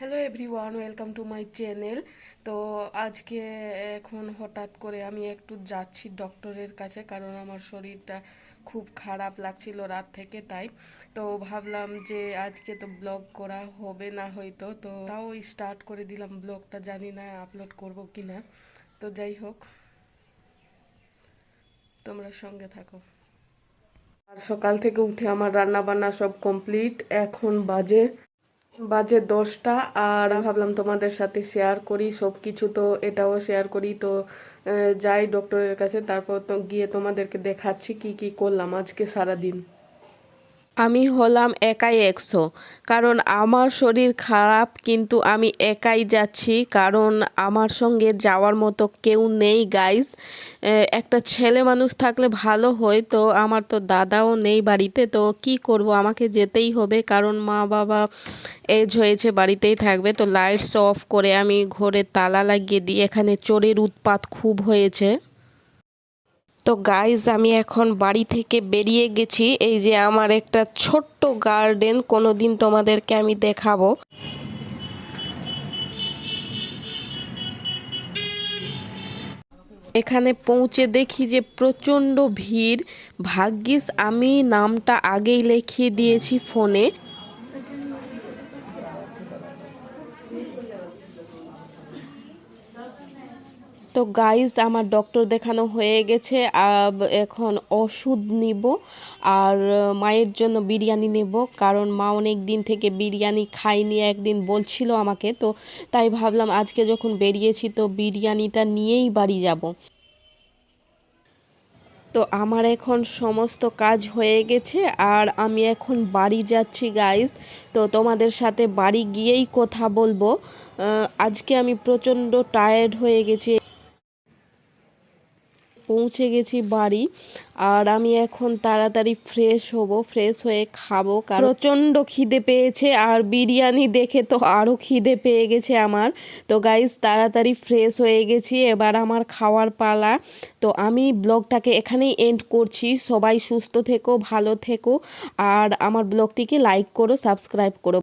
Hello everyone, welcome to my channel. তো আজকে এখন হঠাৎ করে আমি একটু যাচ্ছি ডক্টরের কাছে, কারণ আমার শরীরটা খুব খারাপ লাগছিল রাত থেকে। তাই তো ভাবলাম যে আজকে তো ব্লগ করা হবে না হয়তো, তো তাও স্টার্ট করে দিলাম ব্লগটা। জানি না আপলোড করব কি না, তো যাই হোক, তোমরা সঙ্গে থাকো। আর সকাল থেকে উঠে আমার রান্না বান্না সব কমপ্লিট। এখন বাজে বাজে 10টা। আর ভাবলাম তোমাদের সাথে শেয়ার করি সব কিছু, তো এটাও শেয়ার করি। তো যাই ডক্টরের কাছে, তারপর তো গিয়ে তোমাদেরকে দেখাচ্ছি কি কি করলাম আজকে সারাদিন। আমি হলাম একাই 100, কারণ আমার শরীর খারাপ, কিন্তু আমি একাই যাচ্ছি কারণ আমার সঙ্গে যাওয়ার মতো কেউ নেই গাইস। একটা ছেলে মানুষ থাকলে ভালো হয়, তো আমার তো দাদাও নেই বাড়িতে, তো কি করব, আমাকে যেতেই হবে কারণ মা বাবা এজ হয়েছে, বাড়িতেই থাকবে। তো লাইটস অফ করে আমি ঘরে তালা লাগিয়ে দিই, এখানে চোরের উৎপাত খুব হয়েছে। তো গাইজ আমি এখন বাড়ি থেকে বেরিয়ে গেছি। এই যে আমার একটা ছোট্ট গার্ডেন, কোনোদিন তোমাদেরকে আমি দেখাবো। এখানে পৌঁছে দেখি যে প্রচণ্ড ভিড়। ভাগ্যিস আমি নামটা আগেই লিখিয়ে দিয়েছি ফোনে। তো গাইজ আমার ডক্টর দেখানো হয়ে গেছে, এখন ওষুধ নিব আর মায়ের জন্য বিরিয়ানি নেব, কারণ মা অনেক দিন থেকে বিরিয়ানি খায়নি, একদিন বলছিল আমাকে। তো তাই ভাবলাম আজকে যখন বেরিয়েছি তো বিরিয়ানিটা নিয়েই বাড়ি যাব। তো আমার এখন সমস্ত কাজ হয়ে গেছে আর আমি এখন বাড়ি যাচ্ছি গাইজ। তো তোমাদের সাথে বাড়ি গিয়েই কথা বলবো। আজকে আমি প্রচণ্ড টায়ার্ড হয়ে গেছি। পৌঁছে গেছি বাড়ি, আর আমি এখন তাড়াতাড়ি ফ্রেশ হব, ফ্রেশ হয়ে খাবো কারণ প্রচণ্ড খিদে পেয়েছে, আর বিরিয়ানি দেখে তো আরও খিদে পেয়ে গেছে আমার। তো গাইজ তাড়াতাড়ি ফ্রেশ হয়ে গেছি, এবার আমার খাওয়ার পালা। তো আমি ব্লগটাকে এখানেই এন্ড করছি। সবাই সুস্থ থেকো, ভালো থেকো, আর আমার ব্লগটিকে লাইক করো, সাবস্ক্রাইব করো।